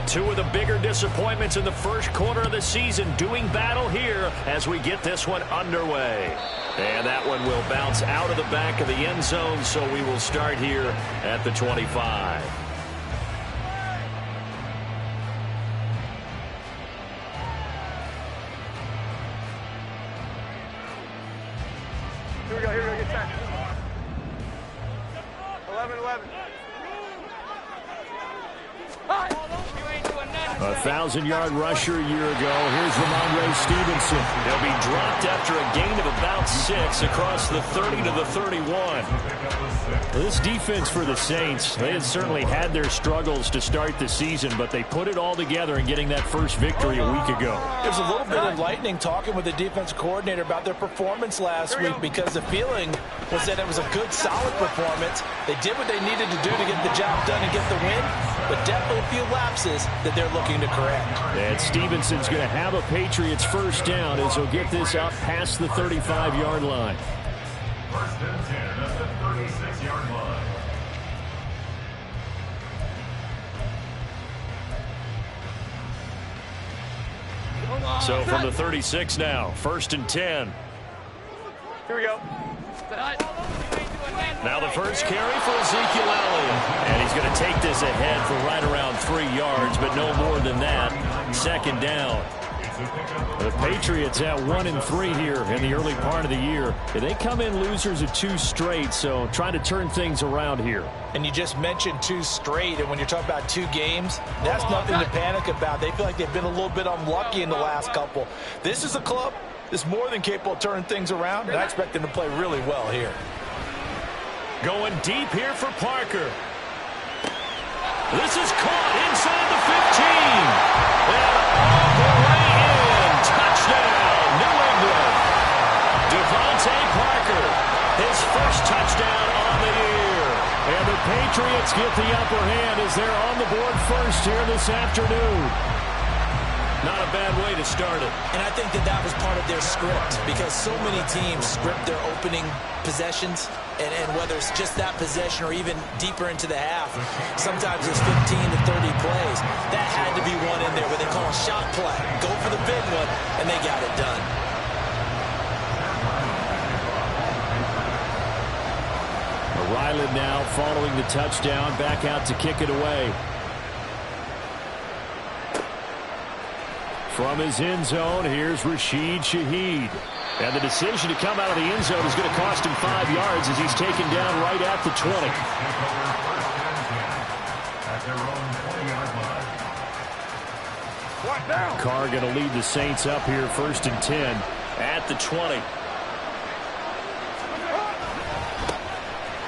Two of the bigger disappointments in the first quarter of the season doing battle here as we get this one underway. And that one will bounce out of the back of the end zone, so we will start here at the 25. Here we go, get set. 11. A 1,000-yard rusher a year ago. Here's Ramondre Stevenson. He'll be dropped after a gain of about 6 across the 30 to the 31. This defense for the Saints, they had certainly had their struggles to start the season, but they put it all together in getting that first victory a week ago. It was a little bit enlightening talking with the defense coordinator about their performance last week, because the feeling was that it was a good, solid performance. They did what they needed to do to get the job done and get the win, but definitely a few lapses that they're looking to correct. And Stevenson's going to have a Patriots first down as he'll get this up past the 35-yard line. First and 10 at the 36-yard line. So from the 36 now, first and 10. Here we go. Now the first carry for Ezekiel Elliott. And he's going to take this ahead for right around 3 yards, but no more than that. Second down. The Patriots at 1-3 here in the early part of the year. They come in losers of 2 straight, so trying to turn things around here. And you just mentioned 2 straight, and when you're talking about 2 games, that's nothing to panic about. They feel like they've been a little bit unlucky in the last couple. This is a club that's more than capable of turning things around, and I expect them to play really well here. Going deep here for Parker. This is caught inside the 15. And all the way in. Touchdown, New England. Devontae Parker, his first touchdown on the year. And the Patriots get the upper hand as they're on the board first here this afternoon. Not a bad way to start it. And I think that was part of their script, because so many teams script their opening possessions, and whether it's just that possession or even deeper into the half, sometimes it's 15 to 30 plays. That had to be one in there where they call a shot play. Go for the big one, and they got it done. Ryland now following the touchdown, back out to kick it away. From his end zone, here's Rashid Shaheed. And the decision to come out of the end zone is going to cost him 5 yards as he's taken down right at the 20. Carr going to lead the Saints up here first and 10 at the 20.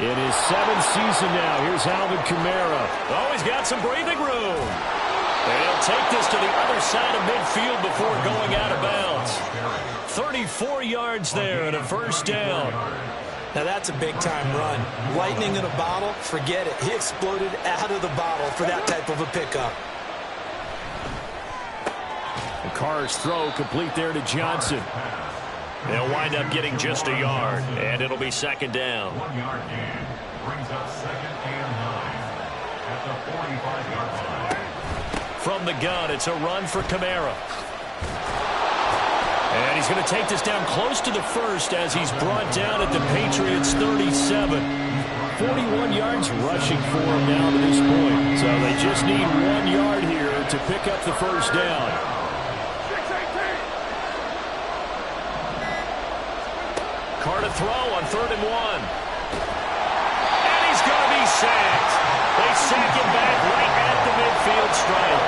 In his 7th season now, here's Alvin Kamara. Oh, he's got some breathing room. And he'll take this to the other side of midfield before going out of bounds. 34 yards there and a first down. Now that's a big-time run. Lightning in a bottle, forget it. He exploded out of the bottle for that type of a pickup. And Carr's throw complete there to Johnson. They'll wind up getting just a yard, and it'll be second down. 1 yard gain brings up second and 9 at the 45-yard line. From the gun, it's a run for Kamara. And he's going to take this down close to the first as he's brought down at the Patriots' 37. 41 yards rushing for him now to this point. So they just need 1 yard here to pick up the first down. Carr to throw on 3rd and 1. And he's going to be sacked. They sack him back right at the midfield stripe.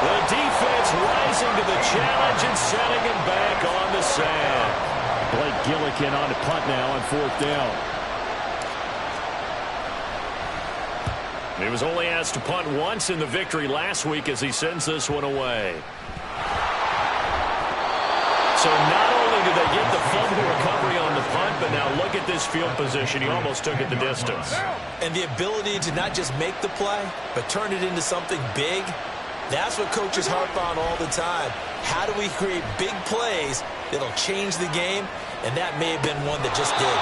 The defense rising to the challenge and setting him back on the sack. Blake Gillikin on the punt now on 4th down. He was only asked to punt once in the victory last week as he sends this one away. So not only did they get the fumble recovery on the punt, but now look at this field position. He almost took it the distance. And the ability to not just make the play, but turn it into something big, that's what coaches harp on all the time. How do we create big plays that'll change the game, and that may have been one that just did.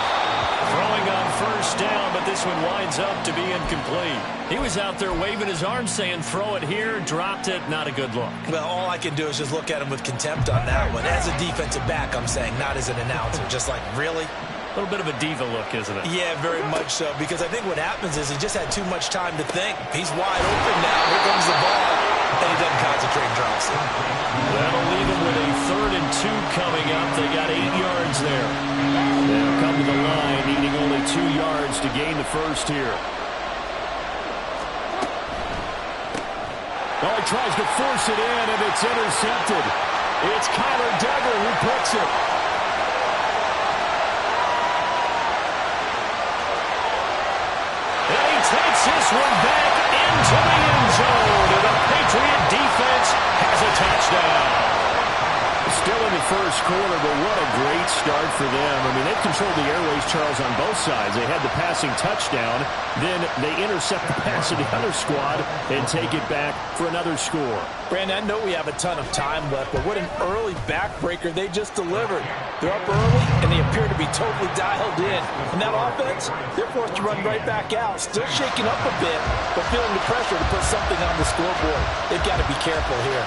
Throwing on first down, but this one winds up to be incomplete. He was out there waving his arms saying, throw it here, dropped it, not a good look. Well, all I can do is just look at him with contempt on that one. As a defensive back, I'm saying, not as an announcer. Just like, really? A little bit of a diva look, isn't it? Yeah, very much so, because I think what happens is he just had too much time to think. He's wide open now. Here comes the ball, and he doesn't concentrate and drops it. That'll leave him with a 3rd and 2 coming up. They got 8 yards there. They'll come to the line, needing only 2 yards to gain the first here. Oh, he tries to force it in, and it's intercepted. It's Kyler Duggar who puts it. And he takes this one back into the end zone, and the Patriot defense has a touchdown. Still in the first quarter, but what a great start for them. I mean, they've controlled the airways, Charles, on both sides. They had the passing touchdown, then they intercept the pass of the other squad and take it back for another score. Brandon, I know we have a ton of time left, but what an early backbreaker they just delivered. They're up early, and they appear to be totally dialed in. And that offense, they're forced to run right back out, still shaking up a bit, but feeling the pressure to put something on the scoreboard. They've got to be careful here.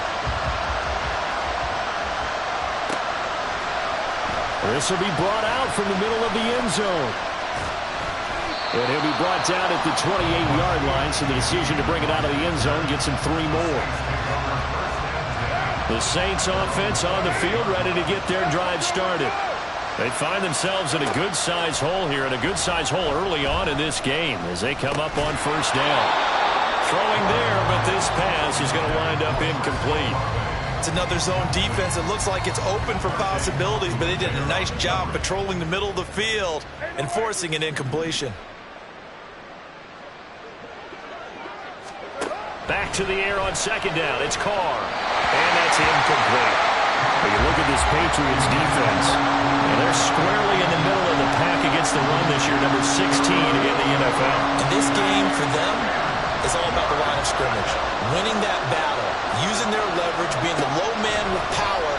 This will be brought out from the middle of the end zone. And he'll be brought down at the 28-yard line, so the decision to bring it out of the end zone gets him 3 more. The Saints offense on the field, ready to get their drive started. They find themselves in a good-sized hole here, and a good-sized hole early on in this game as they come up on first down. Throwing there, but this pass is going to wind up incomplete. It's another zone defense. It looks like it's open for possibilities, but they did a nice job patrolling the middle of the field and forcing an incompletion. Back to the air on second down. It's Carr. And that's incomplete. But you look at this Patriots defense, and they're squarely in the middle of the pack against the run this year, number 16 in the NFL. And this game for them is all about the line of scrimmage. Winning that battle, using their leverage, being the low man with power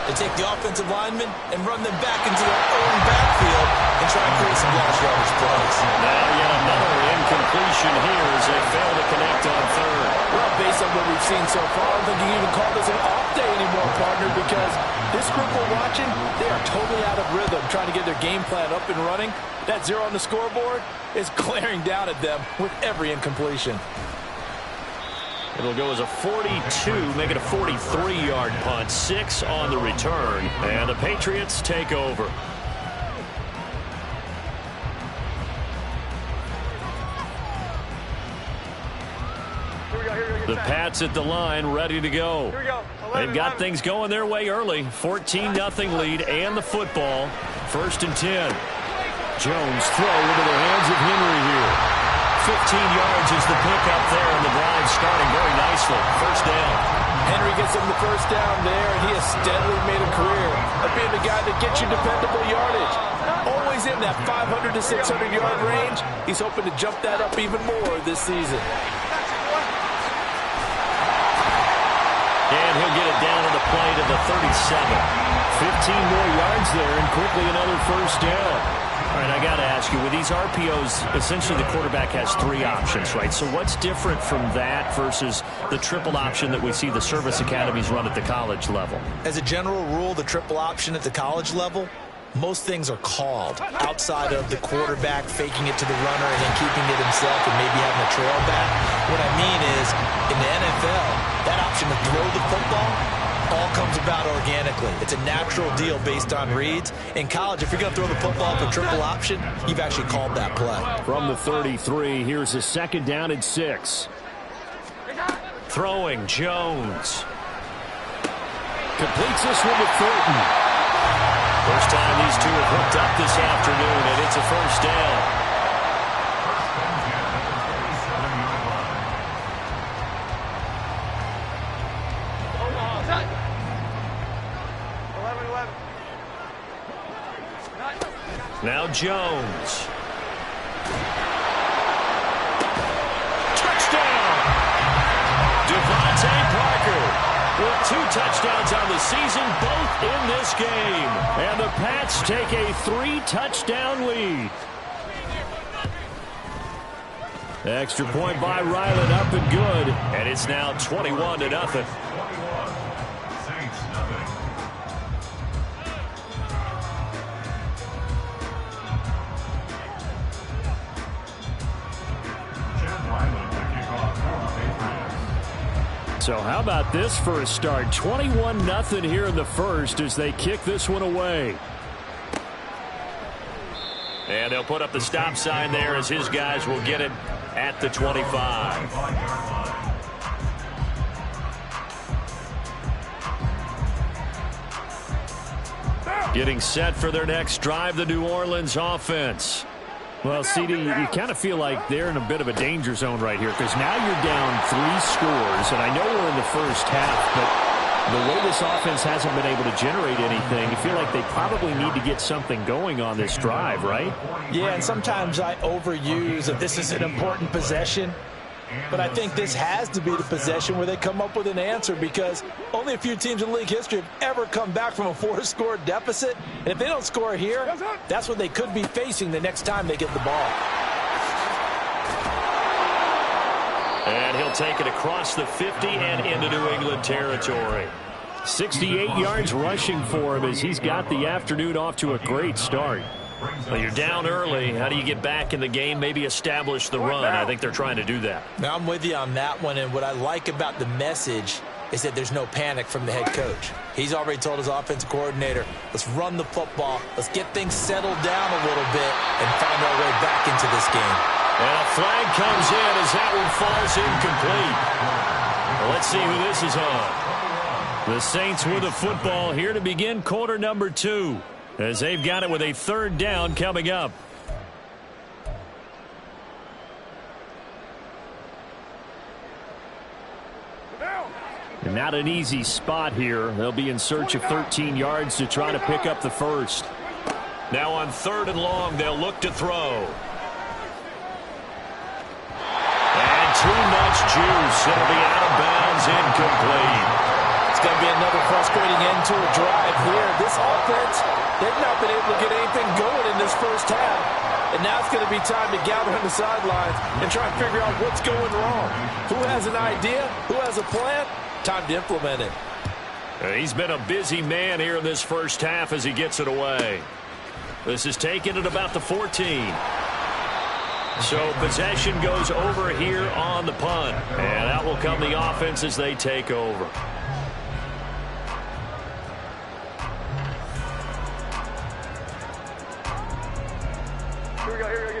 to take the offensive linemen and run them back into their own backfield and try and create some large yardage plays. Now yet another incompletion here as they fail to connect on 3rd. Well, based on what we've seen so far, I don't think you can even call this an off day anymore, partner, because this group we're watching, they are totally out of rhythm, trying to get their game plan up and running. That 0 on the scoreboard is glaring down at them with every incompletion. It'll go as a 42, make it a 43-yard punt, 6 on the return, and the Patriots take over. The Pats at the line, ready to go. Here we go. 11, They've got 11. things going their way early. 14-0 lead and the football. 1st and 10. Jones throw into the hands of Henry here. 15 yards is the pickup there, and the drive starting very nicely. First down. Henry gets him the first down there, and he has steadily made a career of being the guy that gets you dependable yardage. Always in that 500 to 600-yard range. He's hoping to jump that up even more this season. And he'll get it down to the play to the 37. 15 more yards there, and quickly another first down. All right, I got to ask you, with these RPOs, essentially the quarterback has 3 options, right? So what's different from that versus the triple option that we see the service academies run at the college level? As a general rule, the triple option at the college level, most things are called outside of the quarterback faking it to the runner and then keeping it himself and maybe having a trail back. What I mean is, in the NFL, that option to throw the football all comes about organically. It's a natural deal based on reads. In college, if you're going to throw the football for triple option, you've actually called that play. From the 33, here's a 2nd down and 6. Throwing, Jones. Completes this one to Thornton. First time these two have hooked up this afternoon, and it's a first down. Now Jones. Touchdown! Devontae Parker with 2 touchdowns on the season, both in this game. And the Pats take a 3-touchdown lead. Extra point by Ryland, up and good. And it's now 21-0. So how about this for a start? 21-0 here in the first as they kick this one away. And they'll put up the stop sign there as his guys will get it at the 25. Getting set for their next drive, the New Orleans offense. Well, CD, you kind of feel like they're in a bit of a danger zone right here because now you're down 3 scores, and I know we're in the first half, but the way this offense hasn't been able to generate anything, you feel like they probably need to get something going on this drive, right? Yeah, and sometimes I overuse that this is an important possession, but I think this has to be the possession where they come up with an answer because only a few teams in league history have ever come back from a 4-score deficit. And if they don't score here, that's what they could be facing the next time they get the ball. And he'll take it across the 50 and into New England territory. 68 yards rushing for him as he's got the afternoon off to a great start. Well, you're down early. How do you get back in the game, maybe establish the run? I think they're trying to do that. Now, I'm with you on that one, and what I like about the message is that there's no panic from the head coach. He's already told his offensive coordinator, let's run the football, let's get things settled down a little bit and find our way back into this game. And a flag comes in as that one falls incomplete. Well, let's see who this is on. The Saints with the football here to begin quarter number 2. As they've got it with a 3rd down coming up. And not an easy spot here. They'll be in search of 13 yards to try to pick up the first. Now on 3rd and long, they'll look to throw. And too much juice. It'll be out of bounds, incomplete. It's going to be another frustrating end to a drive here. This offense, they've not been able to get anything going in this first half. And now it's going to be time to gather on the sidelines and try and figure out what's going wrong. Who has an idea? Who has a plan? Time to implement it. He's been a busy man here in this first half as he gets it away. This is taken at about the 14. So possession goes over here on the punt. And out will come the offense as they take over.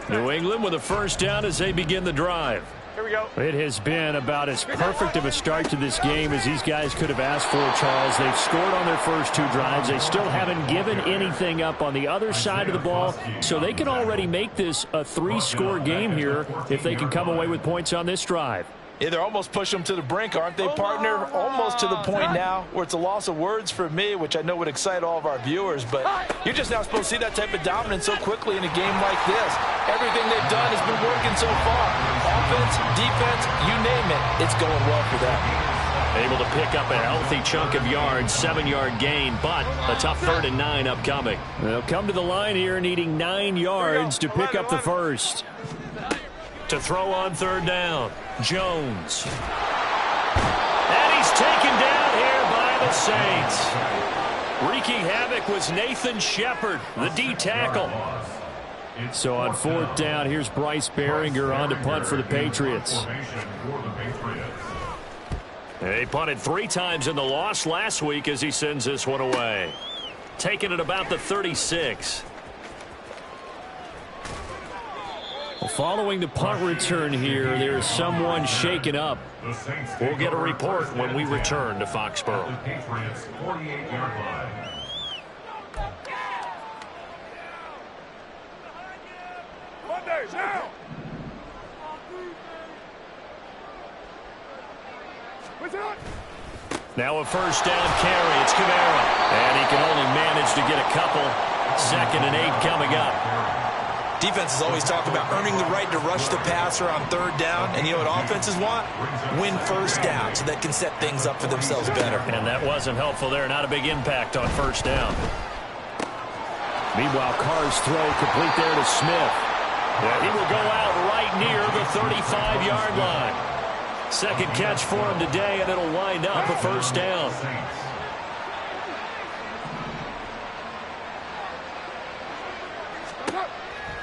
New England with a 1st down as they begin the drive. Here we go. It has been about as perfect of a start to this game as these guys could have asked for, Charles. They've scored on their first 2 drives. They still haven't given anything up on the other side of the ball, so they can already make this a 3-score game here if they can come away with points on this drive. Yeah, they're almost pushing them to the brink, aren't they, partner? Almost to the point now where it's a loss of words for me, which I know would excite all of our viewers, but you're just not supposed to see that type of dominance so quickly in a game like this. Everything they've done has been working so far. Offense, defense, you name it, it's going well for them. Able to pick up a healthy chunk of yards, 7-yard gain, but a tough 3rd and 9 upcoming. They'll come to the line here needing 9 yards to pick up the first. To throw on 3rd down, Jones. And he's taken down here by the Saints. Wreaking havoc was Nathan Shepard, the D tackle. So on 4th down, here's Bryce Behringer on to punt for the Patriots. They punted 3 times in the loss last week as he sends this one away. Taking it about the 36. Following the punt return here, there's someone shaken up. We'll get a report when we return to Foxborough. Mondays now. Now a 1st down carry. It's Kamara. And he can only manage to get a couple. 2nd and 8 coming up. Defenses always talk about earning the right to rush the passer on third down. And you know what offenses want? Win first down so they can set things up for themselves better. And that wasn't helpful there. Not a big impact on first down. Meanwhile, Carr's throw complete there to Smith. Yeah, he will go out right near the 35-yard line. Second catch for him today, and it'll wind up a first down.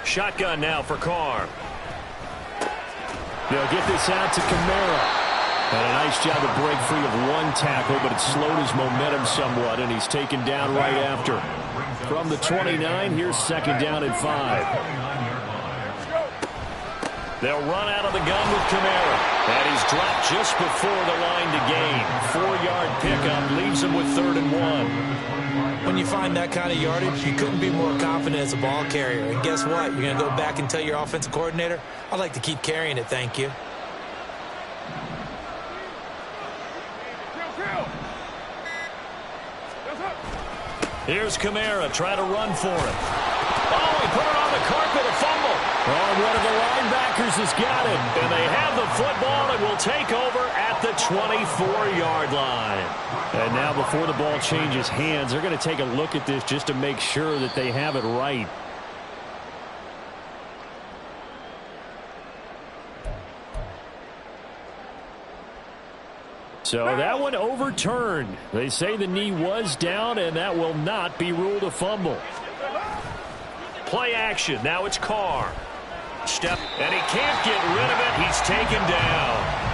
Shotgun now for Carr. They'll get this out to Kamara. And a nice job to break free of one tackle, but it slowed his momentum somewhat, and he's taken down right after. From the 29, here's second down and 5. They'll run out of the gun with Kamara. And he's dropped just before the line to gain. 4-yard pickup leaves him with 3rd and 1. When you find that kind of yardage, you couldn't be more confident as a ball carrier. And guess what? You're going to go back and tell your offensive coordinator, I'd like to keep carrying it, thank you. Here's Kamara, try to run for it. Oh, he put it on the carpet, a fumble. Oh, one of the linebackers has got it. And they have the football and will take over at the 24-yard line. And now before the ball changes hands, they're going to take a look at this just to make sure that they have it right. So that one overturned. They say the knee was down, and that will not be ruled a fumble. Play action. Now it's Carr. Step, and he can't get rid of it. He's taken down.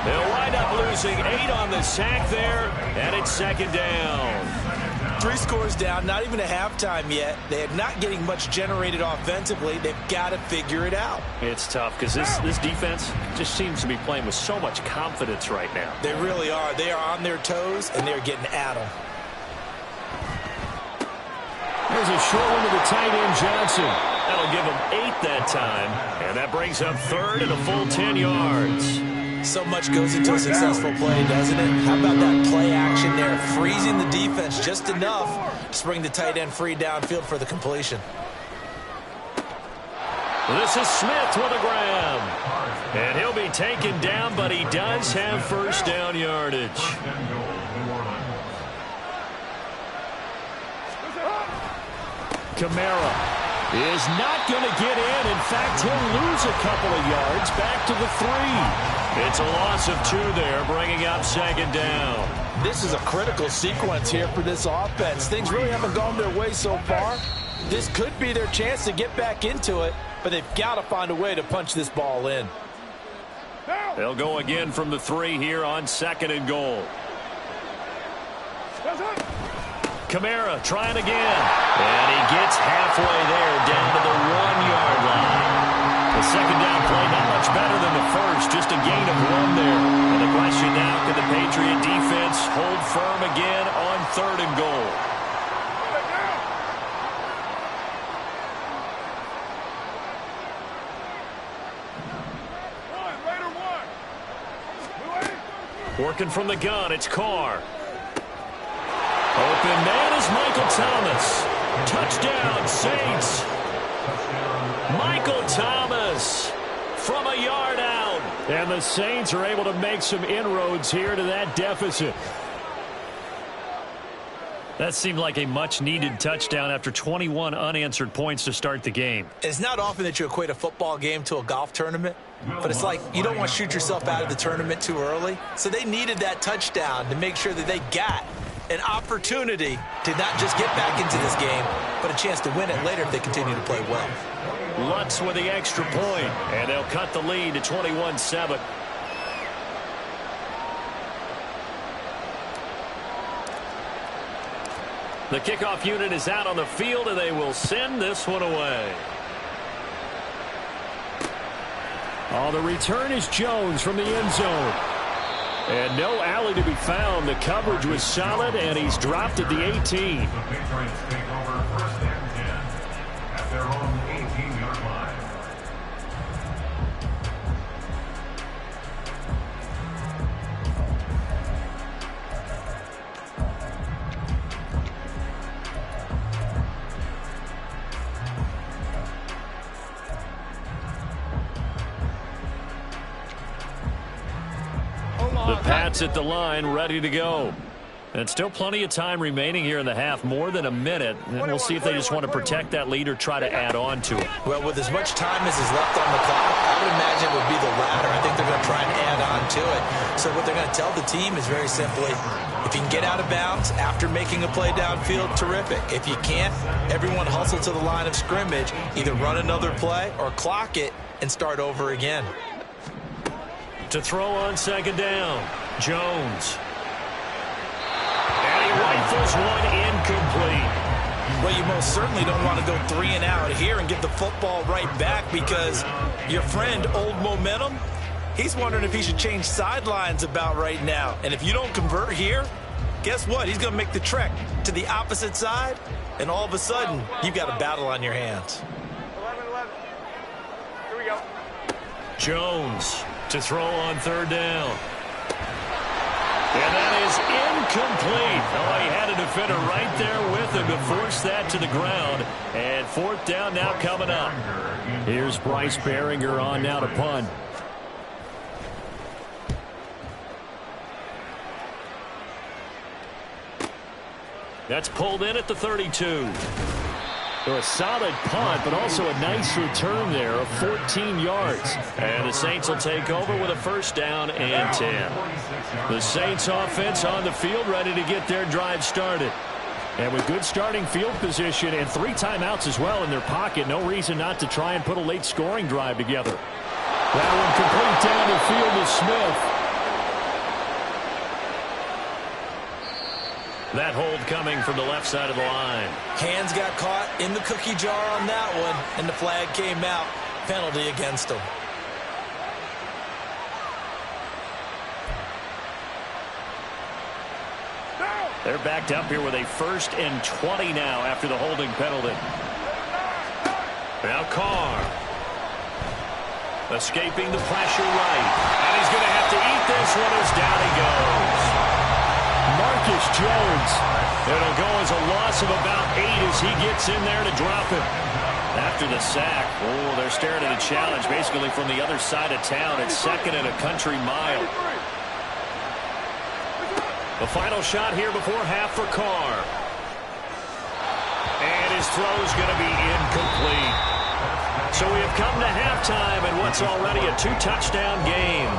They'll wind up losing 8 on the sack there, and it's second down. 3 scores down, not even a halftime yet. They are not getting much generated offensively. They've got to figure it out. It's tough because this defense just seems to be playing with so much confidence right now. They really are. They are on their toes, and they're getting at them. There's a short one to the tight end, Johnson. That'll give him 8 that time, and that brings up 3rd and a full 10 yards. So much goes into a successful play, doesn't it? How about that play action there, freezing the defense just enough to bring the tight end free downfield for the completion. This is Smith with a grab. And he'll be taken down, but he does have first down yardage. Kamara is not going to get in. In fact, he'll lose a couple of yards back to the 3. It's a loss of 2 there, bringing up second down. This is a critical sequence here for this offense. Things really haven't gone their way so far. This could be their chance to get back into it, but they've got to find a way to punch this ball in. They'll go again from the 3 here on 2nd and goal. Kamara trying again. And he gets halfway there down to the 1-yard line. The second down play not much better than the first, just a gain of 1 there. And the question now, can the Patriot defense hold firm again on 3rd and goal? Working from the gun, it's Carr. Open man is Michael Thomas. Touchdown, Saints. Michael Thomas from a yard out. And the Saints are able to make some inroads here to that deficit. That seemed like a much-needed touchdown after 21 unanswered points to start the game. It's not often that you equate a football game to a golf tournament, but it's like you don't want to shoot yourself out of the tournament too early. So they needed that touchdown to make sure that they got an opportunity to not just get back into this game, but a chance to win it later if they continue to play well. Lutz with the extra point, and they'll cut the lead to 21-7. The kickoff unit is out on the field, and they will send this one away. Oh, the return is Jones from the end zone. And no alley to be found. The coverage was solid, and he's dropped at the 18. The Patriots take over 1st and 10 at their own 18-yard line. The Pats at the line, ready to go. And still plenty of time remaining here in the half, more than a minute. And we'll see if they just want to protect that lead or try to add on to it. Well, with as much time as is left on the clock, I would imagine it would be the latter. I think they're going to try and add on to it. So what they're going to tell the team is very simply, if you can get out of bounds after making a play downfield, terrific. If you can't, everyone hustle to the line of scrimmage, either run another play or clock it and start over again. To throw on second down, Jones. And he rifles one incomplete. Well, you most certainly don't want to go 3 and out here and get the football right back, because your friend, Old Momentum, he's wondering if he should change sidelines about right now. And if you don't convert here, guess what? He's going to make the trek to the opposite side, and all of a sudden, you've got a battle on your hands. 11. Here we go. Jones to throw on third down. And that is incomplete. Oh, he had a defender right there with him to force that to the ground. And fourth down now coming up. Here's Bryce Behringer on now to punt. That's pulled in at the 32. So a solid punt, but also a nice return there of 14 yards. And the Saints will take over with a first down and 10. The Saints offense on the field, ready to get their drive started. And with good starting field position and 3 timeouts as well in their pocket, no reason not to try and put a late scoring drive together. That one complete down the field to Smith. That hold coming from the left side of the line. Hands got caught in the cookie jar on that one, and the flag came out. Penalty against him. They're backed up here with a 1st and 20 now after the holding penalty. Now Carr. Escaping the pressure right. And he's going to have to eat this one as down he goes. Marcus Jones. It'll go as a loss of about 8 as he gets in there to drop it. After the sack, oh, they're staring at a challenge basically from the other side of town. It's 2nd and a country mile. The final shot here before half for Carr. And his throw is going to be incomplete. So we have come to halftime in what's already a 2-touchdown game.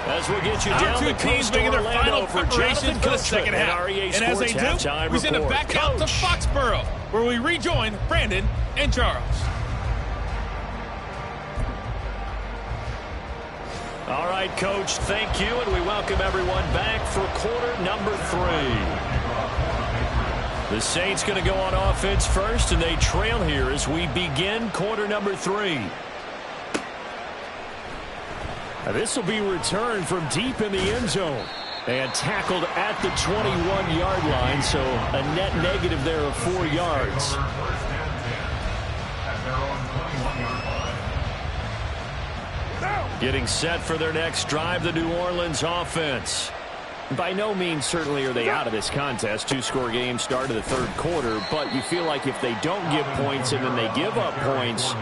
As we'll get you down the coast to Orlando for Jonathan for the second half. And as they do, we send it back out to Foxborough, where we rejoin Brandon and Charles. All right, Coach, thank you, and we welcome everyone back for quarter number 3. The Saints going to go on offense first, and they trail here as we begin quarter number 3. This will be returned from deep in the end zone and tackled at the 21-yard line, so a net negative there of 4 yards. Getting set for their next drive, the New Orleans offense. By no means certainly are they out of this contest. 2-score game start of the 3rd quarter, but you feel like if they don't get points and then they give up points,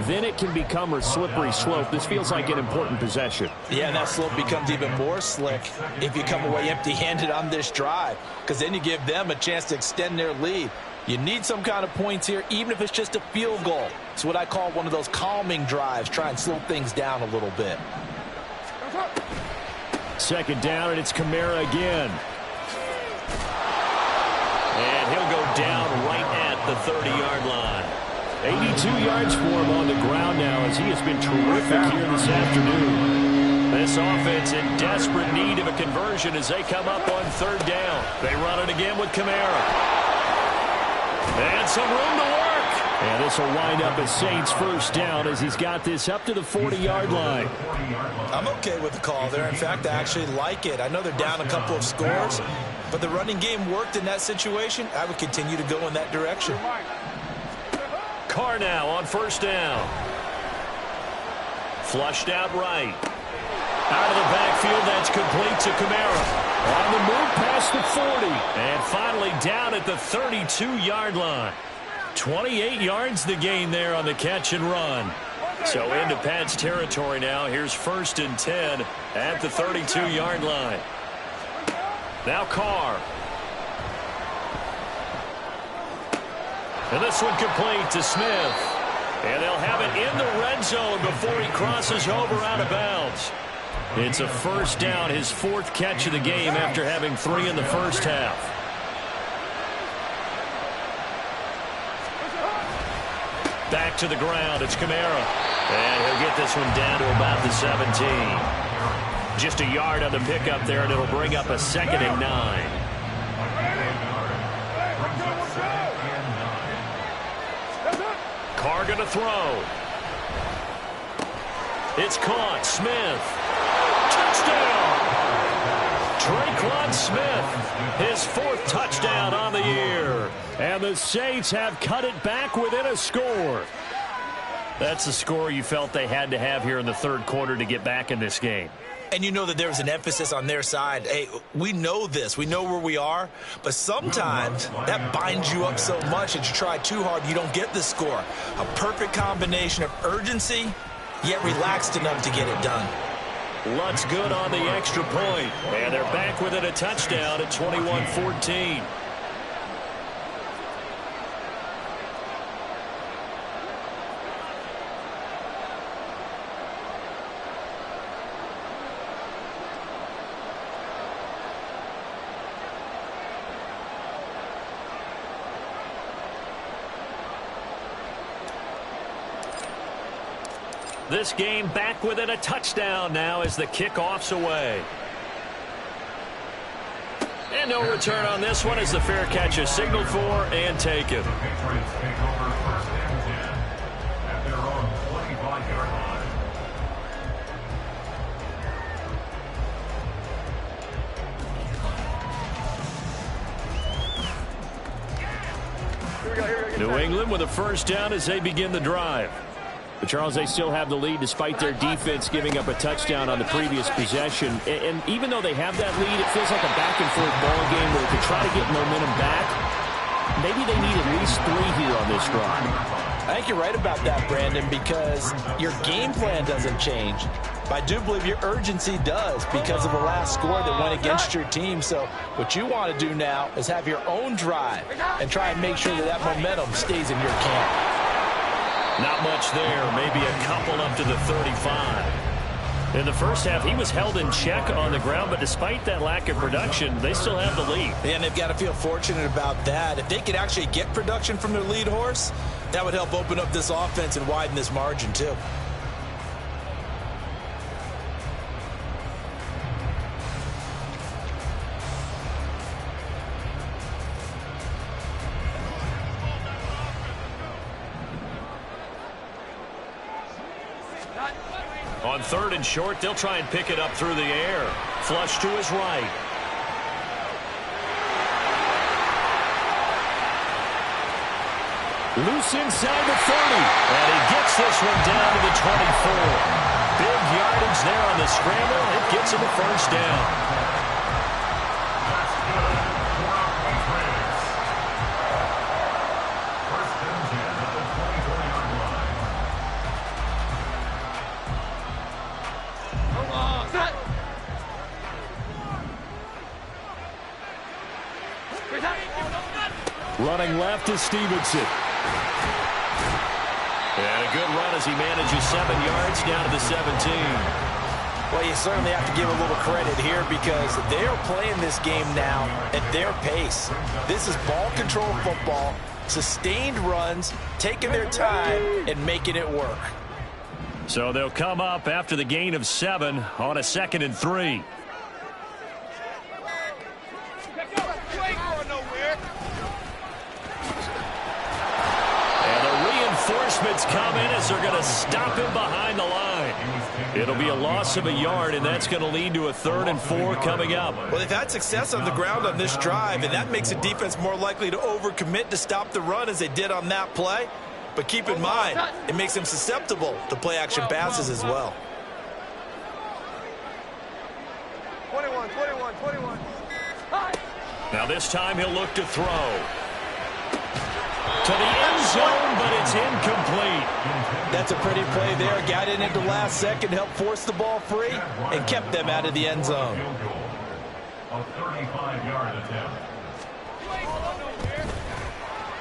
then it can become a slippery slope. This feels like an important possession. Yeah, and that slope becomes even more slick if you come away empty-handed on this drive, because then you give them a chance to extend their lead. You need some kind of points here, even if it's just a field goal. It's what I call one of those calming drives. Try and slow things down a little bit. 2nd down, and it's Kamara again. And he'll go down right at the 30-yard line. 82 yards for him on the ground now, as he has been terrific here this afternoon. This offense in desperate need of a conversion as they come up on 3rd down. They run it again with Kamara. And some room to work. And this will wind up as Saints' 1st down as he's got this up to the 40-yard line. I'm okay with the call there. In fact, I actually like it. I know they're down a couple of scores, but the running game worked in that situation. I would continue to go in that direction. Carr now on 1st down. Flushed out right. Out of the backfield, that's complete to Kamara. On the move past the 40. And finally down at the 32-yard line. 28 yards the gain there on the catch and run. So into Pat's territory now. Here's 1st and 10 at the 32-yard line. Now Carr. And this one complete to Smith. And they'll have it in the red zone before he crosses over out of bounds. It's a 1st down, his 4th catch of the game after having 3 in the first half. Back to the ground, it's Kamara. And he'll get this one down to about the 17. Just a yard on the pickup there, and it'll bring up a 2nd and 9. Carr gonna throw. It's caught. Smith. Touchdown! Traquan Smith, his 4th touchdown on the year. And the Saints have cut it back within a score. That's the score you felt they had to have here in the 3rd quarter to get back in this game. And you know that there's an emphasis on their side. Hey, we know this. We know where we are. But sometimes that binds you up so much that you try too hard, you don't get the score. A perfect combination of urgency, yet relaxed enough to get it done. Lutz good on the extra point. And they're back within a touchdown at 21-14. This game back within a touchdown now as the kickoff's away. And no return on this one as the fair catch is signaled for and taken. The Patriots take over 1st and 10 at their own 25-yard line. New England with a 1st down as they begin the drive. But Charles, they still have the lead despite their defense giving up a touchdown on the previous possession. And even though they have that lead, it feels like a back-and-forth ball game where to try to get momentum back, maybe they need at least 3 here on this drive. I think you're right about that, Brandon, because your game plan doesn't change. But I do believe your urgency does because of the last score that went against your team. So what you want to do now is have your own drive and try and make sure that that momentum stays in your camp. Not much there, maybe a couple up to the 35. In the first half, he was held in check on the ground, but despite that lack of production, they still have the lead. And they've got to feel fortunate about that. If they could actually get production from their lead horse, that would help open up this offense and widen this margin too. On 3rd and short, they'll try and pick it up through the air. Flush to his right. Loose inside the 30. And he gets this one down to the 24. Big yardage there on the scramble. It gets him a 1st down. Running left is Stevenson. And a good run as he manages 7 yards down to the 17. Well, you certainly have to give a little credit here because they are playing this game now at their pace. This is ball control football, sustained runs, taking their time and making it work. So they'll come up after the gain of 7 on a 2nd and 3. Reinforcements come in as they're going to stop him behind the line. It'll be a loss of a yard, and that's going to lead to a 3rd and 4 coming up. Well, they've had success on the ground on this drive, and that makes the defense more likely to overcommit to stop the run as they did on that play. But keep in mind, it makes them susceptible to play-action passes as well. 21. Now this time he'll look to throw. To the end zone, but it's incomplete. That's a pretty play there. Got in at the last second, helped force the ball free, and kept them out of the end zone. A 35-yard attempt.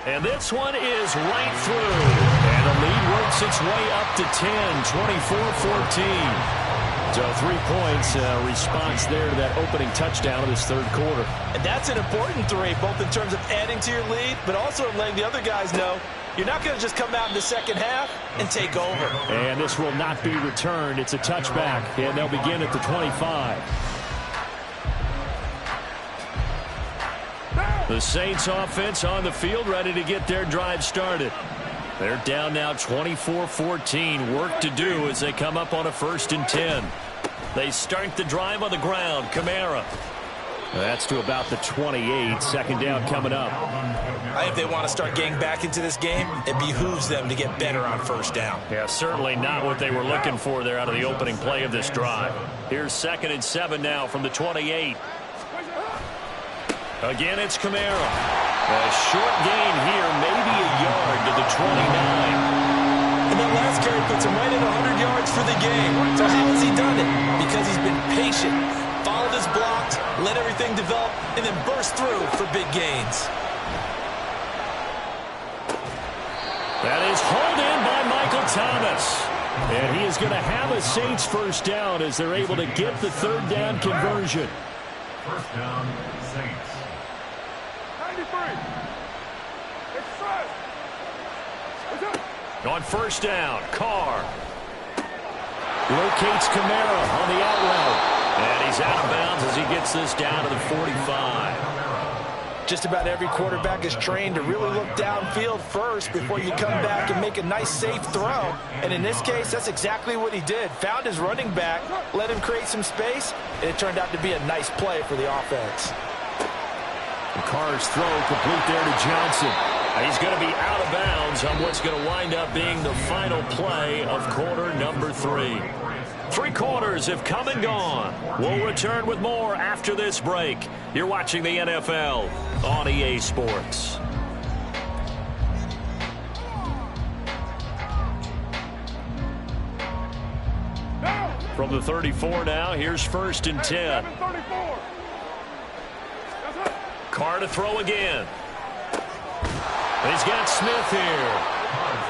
And this one is right through. And the lead works its way up to 10, 24-14. So 3 points, response there to that opening touchdown of this third quarter. And that's an important 3, both in terms of adding to your lead, but also letting the other guys know you're not going to just come out in the second half and take over. And this will not be returned. It's a touchback, and they'll begin at the 25. The Saints offense on the field, ready to get their drive started. They're down now 24-14. Work to do as they come up on a 1st and 10. They start the drive on the ground. Kamara. That's to about the 28. Second down coming up. I think they want to start getting back into this game. It behooves them to get better on 1st down. Yeah, certainly not what they were looking for there out of the opening play of this drive. Here's 2nd and 7 now from the 28. Again, it's Kamara. A short gain here, maybe a yard to the 29. And that last carry puts him right at 100 yards for the game. So how has he done it? Because he's been patient, followed his blocks, let everything develop, and then burst through for big gains. That is hauled in by Michael Thomas. And he is going to have a Saints 1st down as they're able to get the 3rd down conversion. 1st down, Saints. 93. On 1st down, Carr. Locates Kamara on the out route. And he's out of bounds as he gets this down to the 45. Just about every quarterback is trained to really look downfield first before you come back and make a nice, safe throw. And in this case, that's exactly what he did. Found his running back, let him create some space, and it turned out to be a nice play for the offense. Carr's throw complete there to Johnson. He's going to be out of bounds on what's going to wind up being the final play of quarter number 3. 3 quarters have come and gone. We'll return with more after this break. You're watching the NFL on EA Sports. From the 34 now, here's 1st and 10. Carr to throw again. He's got Smith here.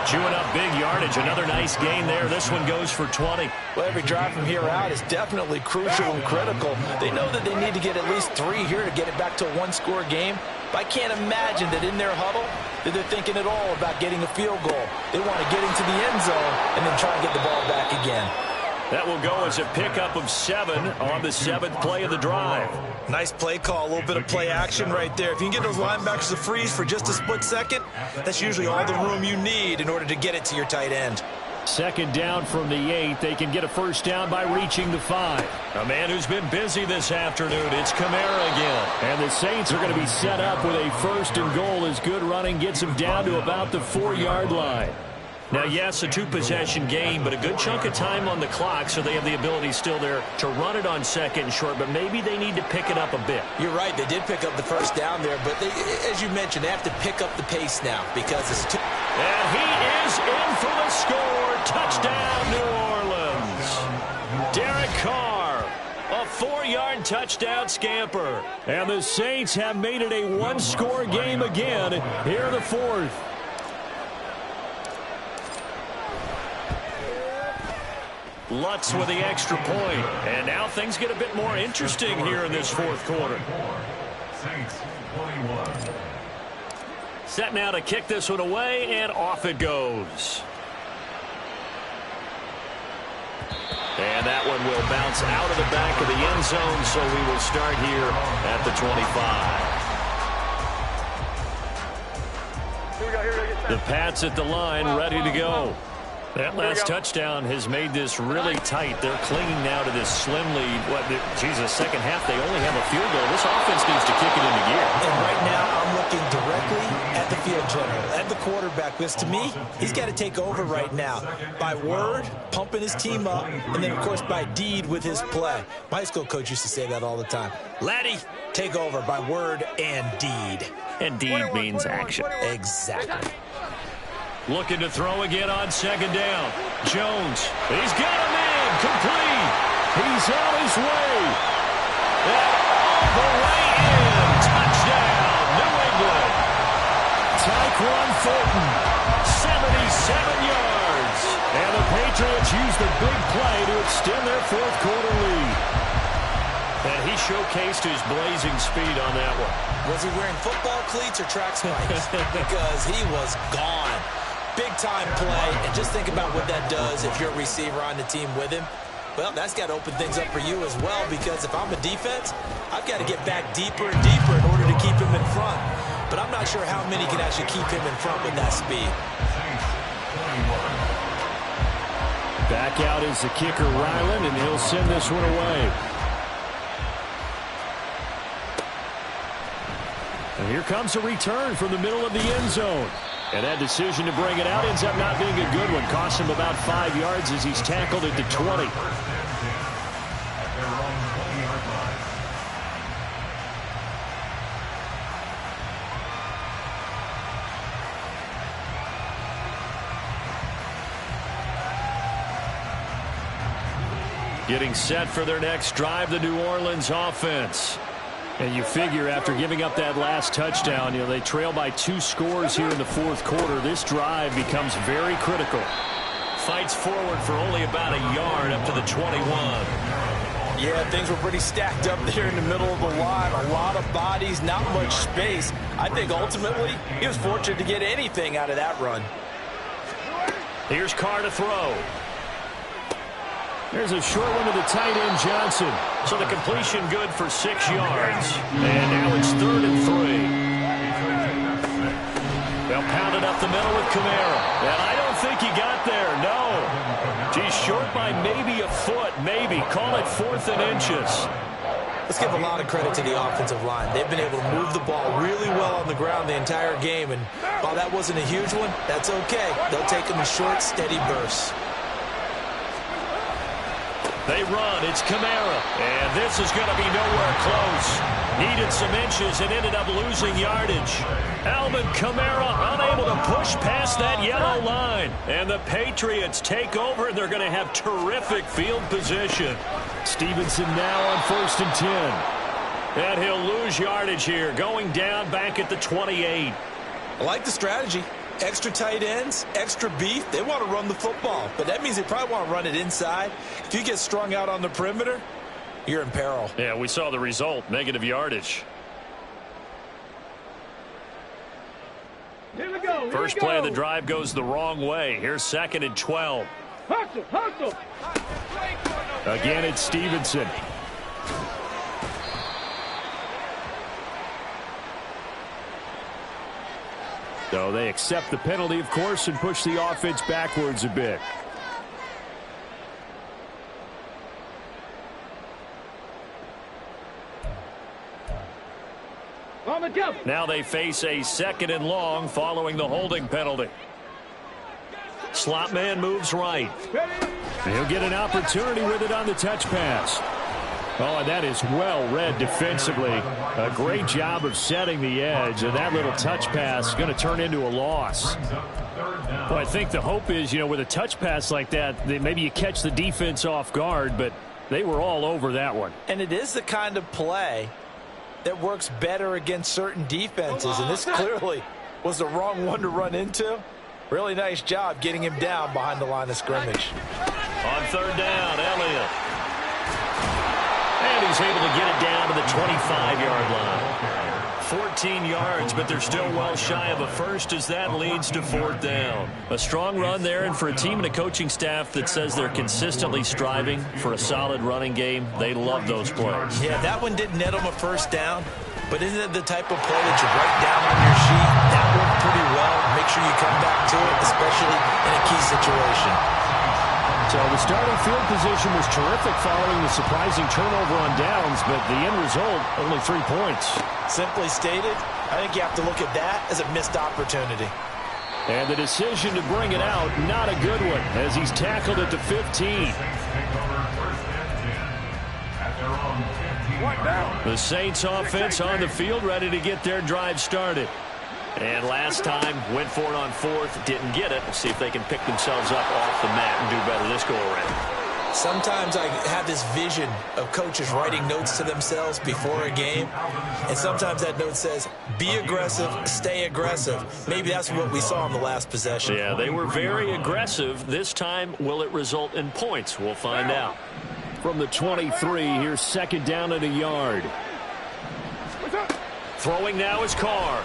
Chewing up big yardage. Another nice gain there. This one goes for 20. Well, every drive from here out is definitely crucial and critical. They know that they need to get at least 3 here to get it back to a 1-score game. But I can't imagine that in their huddle that they're thinking at all about getting a field goal. They want to get into the end zone and then try and get the ball back again. That will go as a pickup of 7 on the 7th play of the drive. Nice play call, a little bit of play action right there. If you can get those linebackers to freeze for just a split second, that's usually all the room you need in order to get it to your tight end. 2nd down from the 8. They can get a 1st down by reaching the 5. A man who's been busy this afternoon. It's Kamara again. And the Saints are going to be set up with a 1st and goal as good running gets them down to about the 4-yard line. Now, yes, a 2-possession game, but a good chunk of time on the clock, so they have the ability still there to run it on 2nd and short, but maybe they need to pick it up a bit. You're right. They did pick up the 1st down there, but they, as you mentioned, they have to pick up the pace now because it's too... And he is in for the score. Touchdown, New Orleans. Derek Carr, a 4-yard touchdown scamper. And the Saints have made it a 1-score game again here in the 4th. Lutz with the extra point. And now things get a bit more interesting here in this 4th quarter. Saints 21. Set now to kick this one away, and off it goes. And that one will bounce out of the back of the end zone, so we will start here at the 25. The Pats at the line, ready to go. That last touchdown has made this really tight. They're clinging now to this slim lead. Second half, they only have a field goal. This offense needs to kick it into gear. And right now, I'm looking directly at the field general, at the quarterback, because to me, he's got to take over right now. By word, pumping his team up, and then, of course, by deed with his play. My high school coach used to say that all the time. Laddie, take over by word and deed. And deed means action. Exactly. Looking to throw again on second down. Jones, he's got a man, complete. He's on his way. And all the way in. Touchdown, New England. Tyquan Thornton, 77 yards. And the Patriots use the big play to extend their fourth quarter lead. And he showcased his blazing speed on that one. Was he wearing football cleats or track spikes? Because he was gone. Big-time play, and just think about what that does if you're a receiver on the team with him. Well, that's got to open things up for you as well, because if I'm a defense, I've got to get back deeper and deeper in order to keep him in front. But I'm not sure how many can actually keep him in front with that speed. Back out is the kicker, Ryland, and he'll send this one away. And here comes a return from the middle of the end zone. And that decision to bring it out ends up not being a good one. Cost him about 5 yards as he's tackled at the 20. Getting set for their next drive, the New Orleans offense. And you figure after giving up that last touchdown, they trail by 2 scores here in the fourth quarter. This drive becomes very critical. Fights forward for only about a yard up to the 21. Yeah, things were pretty stacked up there in the middle of the line. A lot of bodies, not much space. I think ultimately he was fortunate to get anything out of that run. Here's Carr to throw. There's a short one to the tight end, Johnson. So the completion good for 6 yards. And now it's 3rd and 3. They'll pound it up the middle with Kamara. And I don't think he got there, no. He's short by maybe a foot, maybe. Call it 4th and inches. Let's give a lot of credit to the offensive line. They've been able to move the ball really well on the ground the entire game. And while that wasn't a huge one, that's okay. They'll take them in short, steady bursts. They run. It's Kamara. And this is going to be nowhere close. Needed some inches and ended up losing yardage. Alvin Kamara unable to push past that yellow line. And the Patriots take over, and they're going to have terrific field position. Stevenson now on 1st and 10. And he'll lose yardage here, going down back at the 28. I like the strategy. Extra tight ends, extra beef. They want to run the football, but that means they probably want to run it inside. If you get strung out on the perimeter, you're in peril. Yeah, we saw the result, negative yardage. Here we go. First play of the drive goes the wrong way. Here's 2nd and 12. Hustle, hustle. Again, it's Stevenson. So they accept the penalty, of course, and push the offense backwards a bit. Now they face a 2nd and long following the holding penalty. Slot man moves right. He'll get an opportunity with it on the touch pass. Oh, and that is well read defensively. A great job of setting the edge, and that little touch pass is going to turn into a loss. Well, I think the hope is, with a touch pass like that, maybe you catch the defense off guard, but they were all over that one. And it is the kind of play that works better against certain defenses, and this clearly was the wrong one to run into. Really nice job getting him down behind the line of scrimmage. On 3rd down, Elliott. And he's able to get it down to the 25-yard line. 14 yards, but they're still well shy of a first as that leads to 4th down. A strong run there, and for a team and a coaching staff that says they're consistently striving for a solid running game, they love those plays. Yeah, that one didn't net them a first down, but isn't it the type of play that you write down on your sheet? That worked pretty well. Make sure you come back to it, especially in a key situation. So the starting field position was terrific following the surprising turnover on downs, but the end result, only 3 points. Simply stated, I think you have to look at that as a missed opportunity. And the decision to bring it out, not a good one, as he's tackled at the 15. The Saints offense on the field, ready to get their drive started. And last time, went for it on fourth, didn't get it. We'll see if they can pick themselves up off the mat and do better this go-around. Sometimes I have this vision of coaches writing notes to themselves before a game, and sometimes that note says, be aggressive, stay aggressive. Maybe that's what we saw in the last possession. Yeah, they were very aggressive. This time, will it result in points? We'll find out. From the 23, here's second down at a yard. Throwing now is Carr.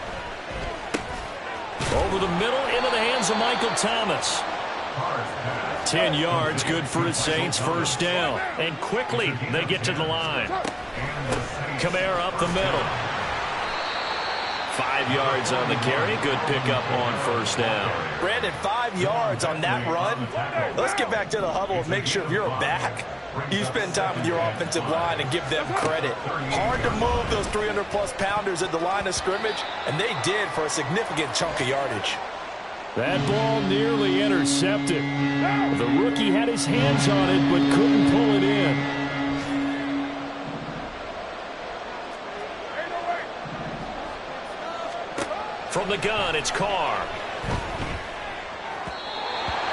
Over the middle, into the hands of Michael Thomas. 10 yards, good for the Saints, first down. And quickly, they get to the line. Kamara up the middle. 5 yards on the carry. Good pickup on first down. Brandon, 5 yards on that run. Let's get back to the huddle and make sure if you're a back, you spend time with your offensive line and give them credit. Hard to move those 300-plus pounders at the line of scrimmage, and they did for a significant chunk of yardage. That ball nearly intercepted. The rookie had his hands on it but couldn't pull it in. From the gun, it's Carr.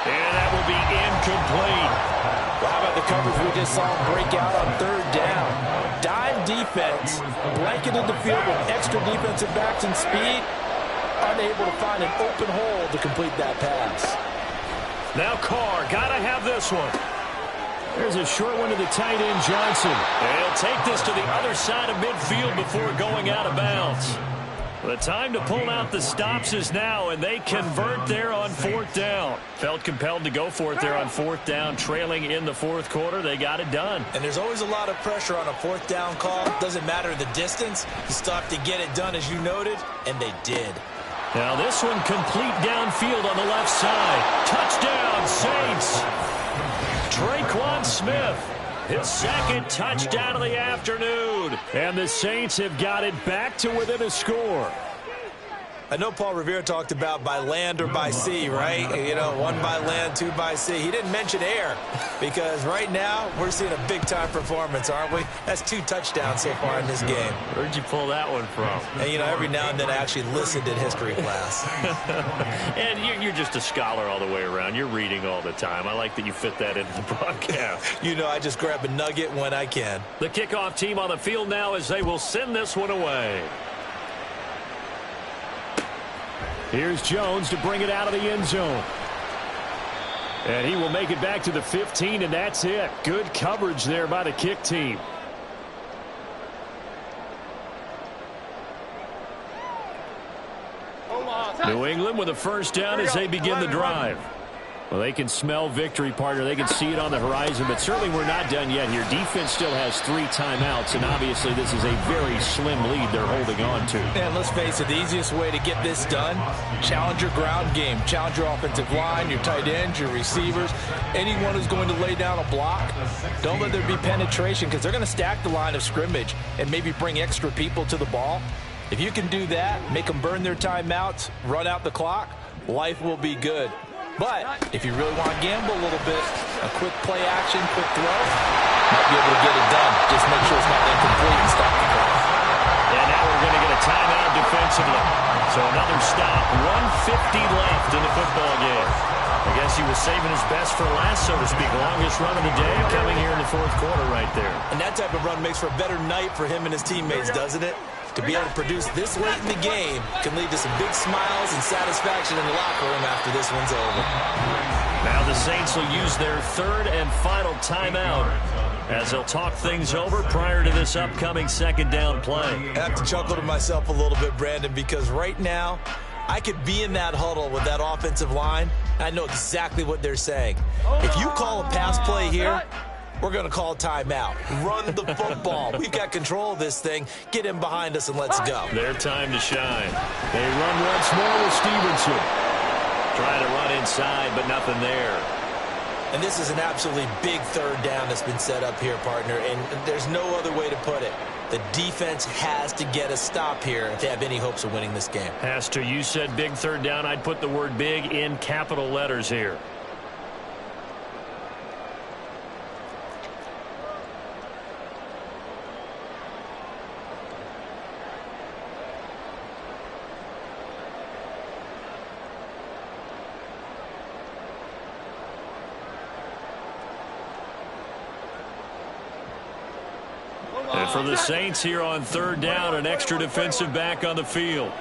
And that will be incomplete. Well, how about the coverage we just saw him break out on third down? Dime defense, blanketed the field with extra defensive backs and speed, unable to find an open hole to complete that pass. Now Carr, gotta have this one. There's a short one to the tight end, Johnson. And he'll take this to the other side of midfield before going out of bounds. The time to pull out the stops is now, and they convert there on fourth down. Felt compelled to go for it there on fourth down, trailing in the fourth quarter. They got it done. And there's always a lot of pressure on a fourth down call. Doesn't matter the distance. You still have to get it done, as you noted, and they did. Now this one complete downfield on the left side. Touchdown, Saints. Traquan Smith. His second touchdown of the afternoon. And the Saints have got it back to within a score. I know Paul Revere talked about by land or by sea, right? You know, 1 by land, 2 by sea. He didn't mention air because right now we're seeing a big-time performance, aren't we? That's 2 touchdowns so far in this game. Where'd you pull that one from? And, you know, every now and then I actually listened in history class. And you're just a scholar all the way around. You're reading all the time. I like that you fit that into the broadcast. You know, I just grab a nugget when I can. The kickoff team on the field now as they will send this one away. Here's Jones to bring it out of the end zone. And he will make it back to the 15, and that's it. Good coverage there by the kick team. New England with a first down as they begin the drive. Well, they can smell victory, partner. They can see it on the horizon, but certainly we're not done yet here. Defense still has 3 timeouts, and obviously this is a very slim lead they're holding on to. And let's face it, the easiest way to get this done, challenge your ground game. Challenge your offensive line, your tight ends, your receivers, anyone who's going to lay down a block. Don't let there be penetration because they're going to stack the line of scrimmage and maybe bring extra people to the ball. If you can do that, make them burn their timeouts, run out the clock, life will be good. But if you really want to gamble a little bit, a quick play action, quick throw, might be able to get it done. Just make sure it's not incomplete and stop the clock. And now we're going to get a timeout defensively. So another stop, 1:50 left in the football game. I guess he was saving his best for last, so to speak. Longest run of the day coming here in the fourth quarter right there. And that type of run makes for a better night for him and his teammates, doesn't it? To be able to produce this late in the game can lead to some big smiles and satisfaction in the locker room after this one's over. Now the Saints will use their third and final timeout as they'll talk things over prior to this upcoming second down play. I have to chuckle to myself a little bit, Brandon, because right now I could be in that huddle with that offensive line, and I know exactly what they're saying. If you call a pass play here, we're going to call timeout. Run the football. We've got control of this thing. Get him behind us and let's go. Their time to shine. They run once more with Stevenson. Trying to run inside, but nothing there. And this is an absolutely big third down that's been set up here, partner, and there's no other way to put it. The defense has to get a stop here if they have any hopes of winning this game. Has to. You said big third down. I'd put the word big in capital letters here. And for the Saints here on third down, an extra defensive back on the field.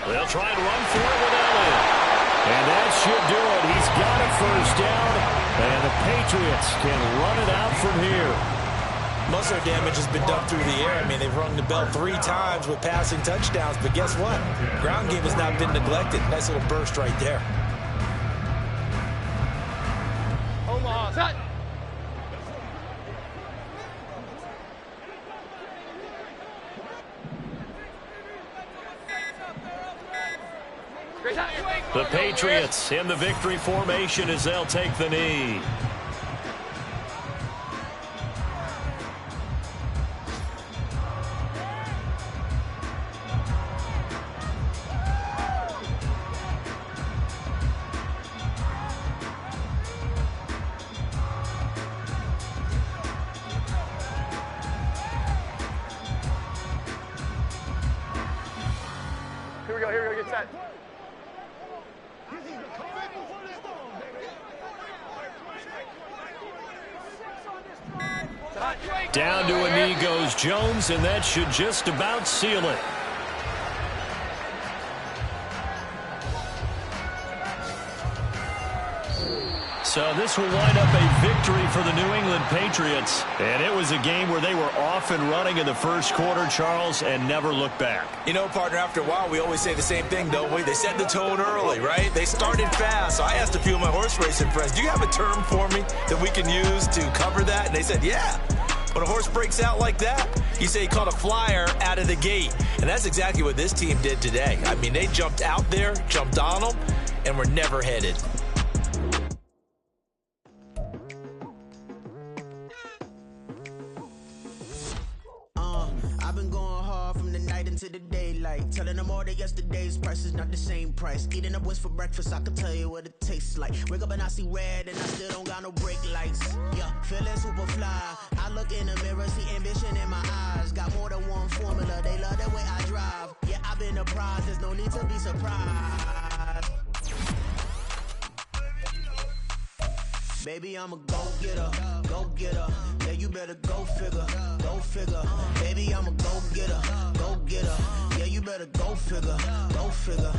They'll try and run for it with Elliott. And that should do it. He's got a first down, and the Patriots can run it out from here. Most of their damage has been done through the air. I mean, they've rung the bell 3 times with passing touchdowns, but guess what? Ground game has not been neglected. Nice little burst right there. The Patriots in the victory formation as they'll take the knee. Here we go, get set. Down to a knee goes Jones, and that should just about seal it. So this will wind up a victory for the New England Patriots. And it was a game where they were off and running in the first quarter, Charles, and never looked back. You know, partner, after a while, we always say the same thing, don't we? They set the tone early, right? They started fast. So I asked a few of my horse racing friends, do you have a term for me that we can use to cover that? And they said, yeah. When a horse breaks out like that, you say he caught a flyer out of the gate. And that's exactly what this team did today. I mean, they jumped out there, jumped on them, and were never headed. Into the daylight, telling them all that yesterday's price is not the same price. Eating up what's for breakfast, I can tell you what it tastes like. Wake up and I see red and I still don't got no brake lights. Yeah, feeling super fly. I look in the mirror, see ambition in my eyes. Got more than one formula, they love the way I drive. Yeah, I've been a prize, there's no need to be surprised. Baby, I'm a go-getter, go-getter. Yeah, you better go figure, go figure. Baby, I'm a go-getter, go-getter. Yeah, you better go figure, go figure.